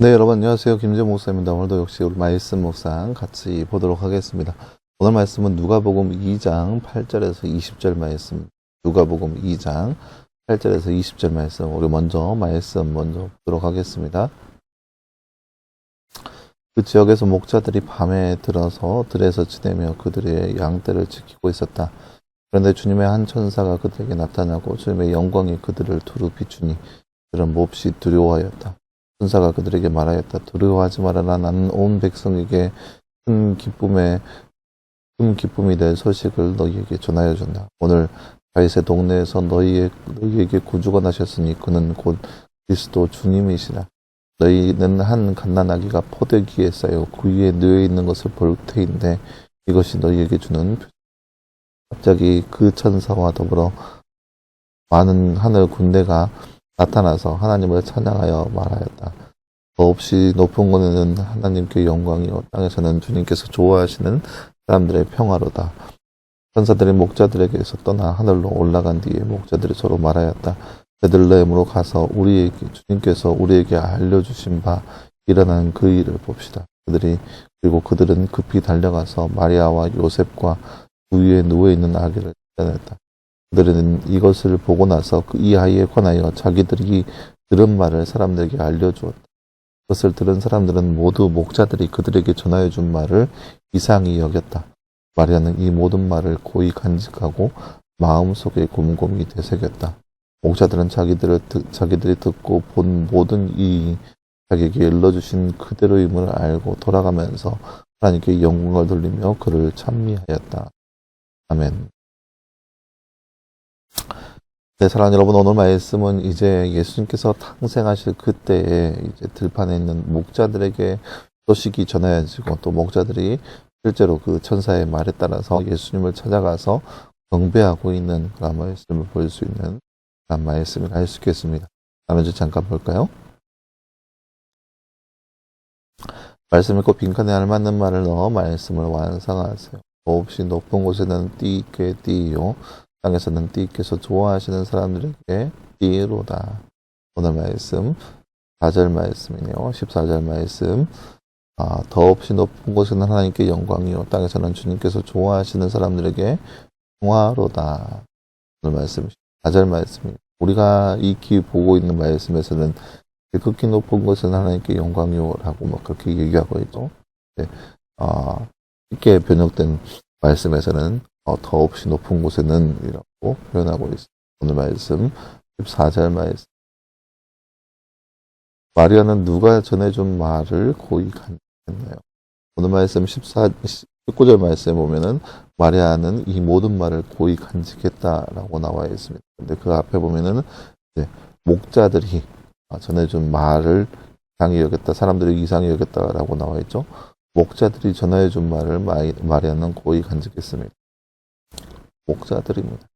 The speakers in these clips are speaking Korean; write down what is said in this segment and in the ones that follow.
네, 여러분 안녕하세요. 김재 목사입니다. 오늘도 역시 우리 말씀 묵상 같이 보도록 하겠습니다. 오늘 말씀은 누가복음 2장 8절에서 20절 말씀. 누가복음 2장 8절에서 20절 말씀. 우리 말씀 먼저 보도록 하겠습니다. 그 지역에서 목자들이 밤에 들어서 들에서 지내며 그들의 양떼를 지키고 있었다. 그런데 주님의 한 천사가 그들에게 나타나고 주님의 영광이 그들을 두루 비추니 그들은 몹시 두려워하였다. 천사가 그들에게 말하였다. 두려워하지 말아라. 나는 온 백성에게 큰 기쁨이 될 소식을 너희에게 전하여 준다. 오늘 다윗의 동네에서 너희에게 구주가 나셨으니 그는 곧 그리스도 주님이시라. 너희는 한 갓난아기가 포대기에 쌓여 그 위에 누워 있는 것을 볼 터인데 이것이 너희에게 주는 표징. 갑자기 그 천사와 더불어 많은 하늘 군대가 나타나서 하나님을 찬양하여 말하였다. 더없이 높은 곳에는 하나님께 영광이요 땅에서는 주님께서 좋아하시는 사람들의 평화로다. 천사들이 목자들에게서 떠나 하늘로 올라간 뒤에 목자들이 서로 말하였다. 베들레헴으로 가서 주님께서 우리에게 알려주신 바 일어나는 그 일을 봅시다. 그리고 그들은 급히 달려가서 마리아와 요셉과 그 위에 누워있는 아기를 찾아냈다. 그들은 이것을 보고 나서 이 아이에 관하여 자기들이 들은 말을 사람들에게 알려주었다. 그것을 들은 사람들은 모두 목자들이 그들에게 전하여 준 말을 이상히 여겼다. 마리아는 이 모든 말을 고이 간직하고 마음속에 곰곰이 되새겼다. 목자들은 자기들이 듣고 본 모든 이 자기에게 일러주신 그대로임을 알고 돌아가면서 하나님께 영광을 돌리며 그를 찬미하였다. 아멘. 네, 사랑하는 여러분, 오늘 말씀은 이제 예수님께서 탄생하실 그때에 이제 들판에 있는 목자들에게 소식이 전해지고 또 목자들이 실제로 그 천사의 말에 따라서 예수님을 찾아가서 경배하고 있는 그런 말씀을 볼 수 있는 그런 말씀을 할 수 있겠습니다. 나머지 잠깐 볼까요? 말씀 읽고 빈칸에 알맞는 말을 넣어 말씀을 완성하세요. 더없이 높은 곳에는 띠있게 띠요 땅에서는 띠께서 좋아하시는 사람들에게 띠로다. 오늘 말씀 4절 말씀이네요. 14절 말씀. 더없이 높은 곳에는 하나님께 영광이요 땅에서는 주님께서 좋아하시는 사람들에게 평화로다. 오늘 말씀 4절 말씀입니다. 우리가 익히 보고 있는 말씀에서는 극히 높은 곳은 하나님께 영광이요라고 막 그렇게 얘기하고 있죠. 네. 쉽게 번역된 말씀에서는 더없이 높은 곳에는 이라고 표현하고 있습니다. 오늘 말씀 14절 말씀. 마리아는 누가 전해준 말을 고이 간직했나요? 오늘 말씀 19절 말씀에 보면은 마리아는 이 모든 말을 고이 간직했다라고 나와 있습니다. 근데 그 앞에 보면은 목자들이 전해준 말을 이상히 여겼다, 사람들이 이상히 여겼다라고 나와 있죠. 목자들이 전해준 말을 마리아는 고이 간직했습니다. 목자들입니다.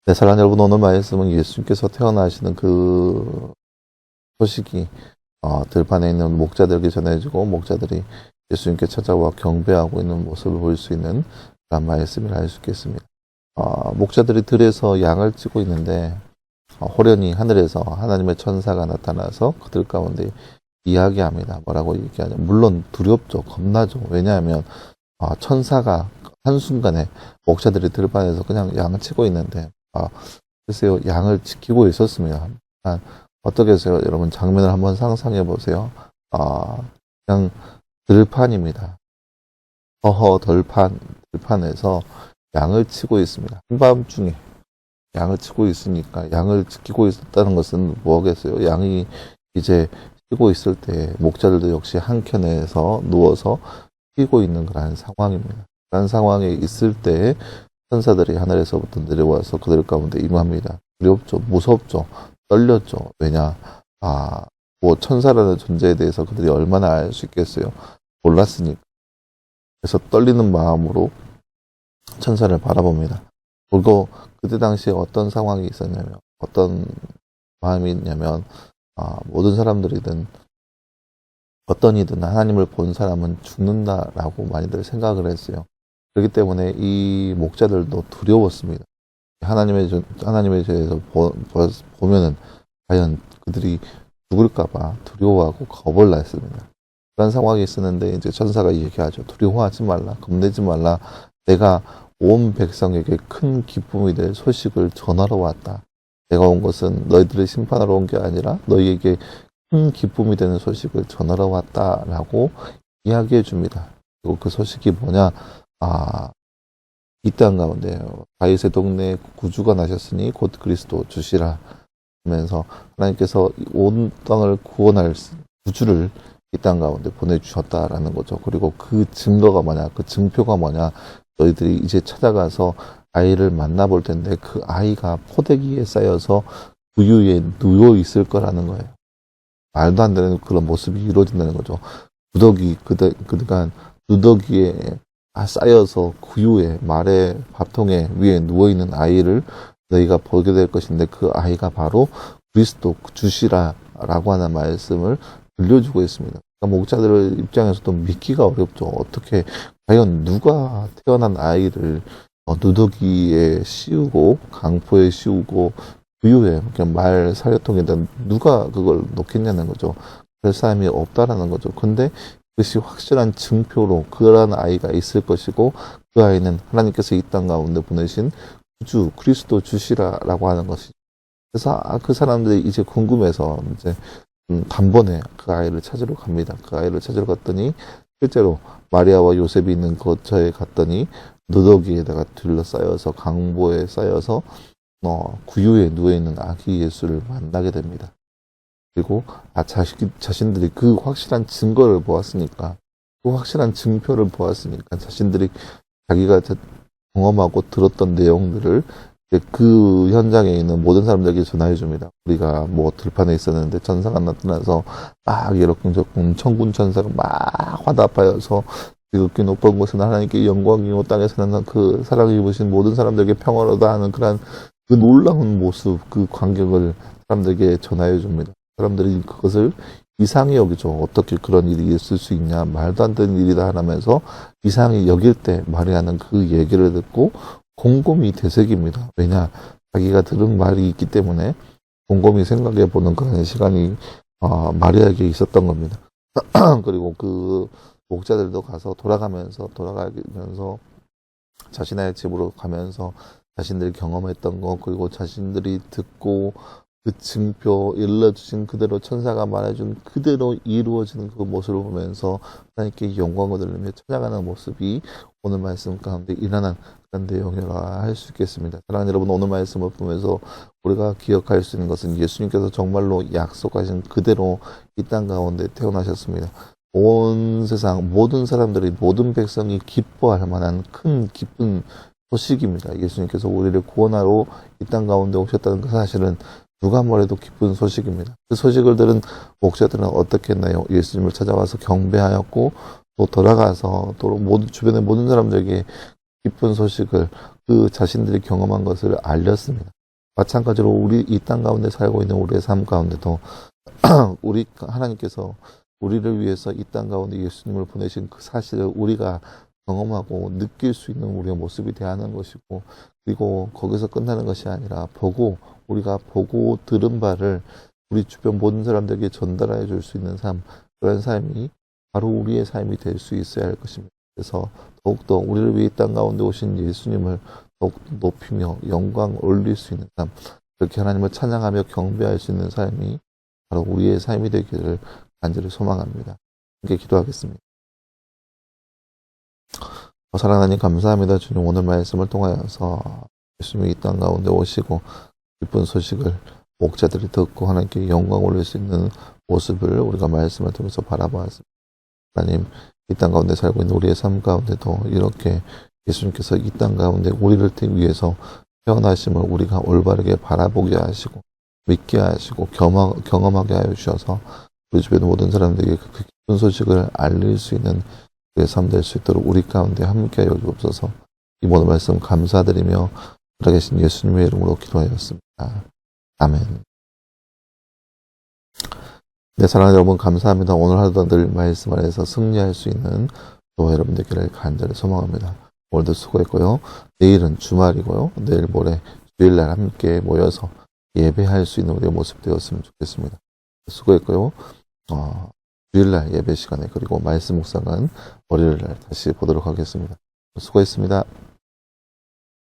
네, 사랑하는 여러분, 오늘 말씀은 예수님께서 태어나시는 그 소식이 들판에 있는 목자들에게 전해지고 목자들이 예수님께 찾아와 경배하고 있는 모습을 볼 수 있는 그런 말씀을 할 수 있겠습니다. 목자들이 들에서 양을 치고 있는데 호련히 하늘에서 하나님의 천사가 나타나서 그들 가운데 이야기합니다. 뭐라고 얘기하냐? 물론 두렵죠. 겁나죠. 왜냐하면 천사가 한순간에 목자들이 들판에서 그냥 양을 치고 있는데 글쎄요, 양을 지키고 있었습니다. 어떻게 해서요? 여러분 장면을 한번 상상해 보세요. 그냥 들판입니다. 들판에서 양을 치고 있습니다. 한밤중에 양을 치고 있으니까 양을 지키고 있었다는 것은 뭐겠어요? 양이 이제 쉬고 있을 때 목자들도 역시 한켠에서 누워서 쉬고 있는 그런 상황입니다. 그런 상황에 있을 때 천사들이 하늘에서부터 내려와서 그들 가운데 임합니다. 두렵죠, 무섭죠, 떨렸죠. 왜냐, 천사라는 존재에 대해서 그들이 얼마나 알 수 있겠어요? 몰랐으니까. 그래서 떨리는 마음으로 천사를 바라봅니다. 그리고 그때 당시에 어떤 상황이 있었냐면, 어떤 마음이 있냐면, 모든 사람들이든 어떤 이든 하나님을 본 사람은 죽는다라고 많이들 생각을 했어요. 그렇기 때문에 이 목자들도 두려웠습니다. 하나님에 대해서 보면은 과연 그들이 죽을까봐 두려워하고 겁을 났습니다. 그런 상황이 있었는데 이제 천사가 얘기하죠. 두려워하지 말라, 겁내지 말라. 내가 온 백성에게 큰 기쁨이 될 소식을 전하러 왔다. 내가 온 것은 너희들을 심판하러 온 게 아니라 너희에게 큰 기쁨이 되는 소식을 전하러 왔다라고 이야기해 줍니다. 그리고 그 소식이 뭐냐? 이 땅 가운데 다윗의 동네에 구주가 나셨으니 곧 그리스도 주시라 하면서 하나님께서 온 땅을 구원할 구주를 이 땅 가운데 보내주셨다라는 거죠. 그리고 그 증거가 뭐냐? 그 증표가 뭐냐? 너희들이 이제 찾아가서 아이를 만나볼 텐데 그 아이가 포대기에 쌓여서 구유에 누워 있을 거라는 거예요. 말도 안 되는 그런 모습이 이루어진다는 거죠. 그러니까 누더기에 쌓여서 구유에 말의 밥통에 위에 누워있는 아이를 너희가 보게 될 것인데 그 아이가 바로 그리스도 주시라라고 하는 말씀을 들려주고 있습니다. 그러니까 목자들 입장에서도 믿기가 어렵죠. 어떻게 과연 누가 태어난 아이를 누더기에 씌우고 강포에 씌우고 구유에 그냥 말 사료통에다 누가 그걸 놓겠냐는 거죠. 그럴 사람이 없다라는 거죠. 근데 그것이 확실한 증표로 그런 아이가 있을 것이고 그 아이는 하나님께서 이 땅 가운데 보내신 구주 그리스도 주시라라고 하는 것이죠. 그래서 그 사람들이 이제 궁금해서 이제 단번에 그 아이를 찾으러 갑니다. 그 아이를 찾으러 갔더니 실제로 마리아와 요셉이 있는 거처에 갔더니 누더기에다가 둘러싸여서 강보에 쌓여서 구유에 누워있는 아기 예수를 만나게 됩니다. 그리고 자신들이 그 확실한 증거를 보았으니까 그 확실한 증표를 보았으니까 자신들이 자기가 경험하고 들었던 내용들을 그 현장에 있는 모든 사람들에게 전화해 줍니다. 우리가 뭐 들판에 있었는데 천사가 나타나서 막 이렇게 천군 천사가 막 화답하여서 지극히 높은 곳은 하나님께 영광이요 땅에서는 그 사랑을 입으신 모든 사람들에게 평화로다 하는 그런 그 놀라운 모습, 그 광경을 사람들에게 전하여 줍니다. 사람들이 그것을 이상히 여기죠. 어떻게 그런 일이 있을 수 있냐. 말도 안 되는 일이다 하면서 이상히 여길 때 마리아는 그 얘기를 듣고 곰곰이 되새깁니다. 왜냐? 자기가 들은 말이 있기 때문에 곰곰이 생각해 보는 그런 시간이 마리아에게 있었던 겁니다. 그리고 그 목자들도 가서 돌아가면서 자신의 집으로 가면서 자신들이 경험했던 거 그리고 자신들이 듣고 그 증표 일러주신 그대로 천사가 말해준 그대로 이루어지는 그 모습을 보면서 하나님께 영광을 돌리며 찾아가는 모습이 오늘 말씀 가운데 일어난 그런 내용이라 할 수 있겠습니다. 사랑하는 여러분, 오늘 말씀을 보면서 우리가 기억할 수 있는 것은 예수님께서 정말로 약속하신 그대로 이 땅 가운데 태어나셨습니다. 온 세상 모든 사람들이 모든 백성이 기뻐할 만한 큰 기쁜 소식입니다. 예수님께서 우리를 구원하러 이 땅 가운데 오셨다는 그 사실은 누가 뭐래도 기쁜 소식입니다. 그 소식을 들은 목자들은 어떻게 했나요? 예수님을 찾아와서 경배하였고 또 돌아가서 또 주변의 모든 사람들에게 기쁜 소식을 그 자신들이 경험한 것을 알렸습니다. 마찬가지로 우리 이 땅 가운데 살고 있는 우리의 삶 가운데도 우리 하나님께서 우리를 위해서 이 땅 가운데 예수님을 보내신 그 사실을 우리가 경험하고 느낄 수 있는 우리의 모습이 되어야하는 것이고 그리고 거기서 끝나는 것이 아니라 우리가 보고 들은 바를 우리 주변 모든 사람들에게 전달해 줄 수 있는 삶, 그런 삶이 바로 우리의 삶이 될 수 있어야 할 것입니다. 그래서 더욱더 우리를 위해 이 땅 가운데 오신 예수님을 더욱 높이며 영광 올릴 수 있는 삶, 그렇게 하나님을 찬양하며 경배할 수 있는 삶이 바로 우리의 삶이 되기를 간절히 소망합니다. 함께 기도하겠습니다. 사랑하는 하나님 감사합니다. 주님 오늘 말씀을 통하여서 예수님이 이 땅 가운데 오시고 기쁜 소식을 목자들이 듣고 하나님께 영광 올릴 수 있는 모습을 우리가 말씀을 통해서 바라보았습니다. 하나님 이 땅 가운데 살고 있는 우리의 삶 가운데도 이렇게 예수님께서 이 땅 가운데 우리를 위해서 태어나심을 우리가 올바르게 바라보게 하시고 믿게 하시고 경험하게 하여 주셔서 우리 주변 모든 사람들에게 그 기쁜 소식을 알릴 수 있는 그의 삶 될 수 있도록 우리 가운데 함께 하여 주옵소서. 이 모든 말씀 감사드리며 살아계신 예수님의 이름으로 기도하였습니다. 아멘. 네, 사랑하는 여러분 감사합니다. 오늘 하루도 늘 말씀 안에서 승리할 수 있는 저와 여러분 되기를 간절히 소망합니다. 오늘도 수고했고요. 내일은 주말이고요. 내일 모레 주일날 함께 모여서 예배할 수 있는 우리의 모습 되었으면 좋겠습니다. 수고했고요. 주일날 예배 시간에 그리고 말씀 묵상은 월요일날 다시 보도록 하겠습니다. 수고했습니다.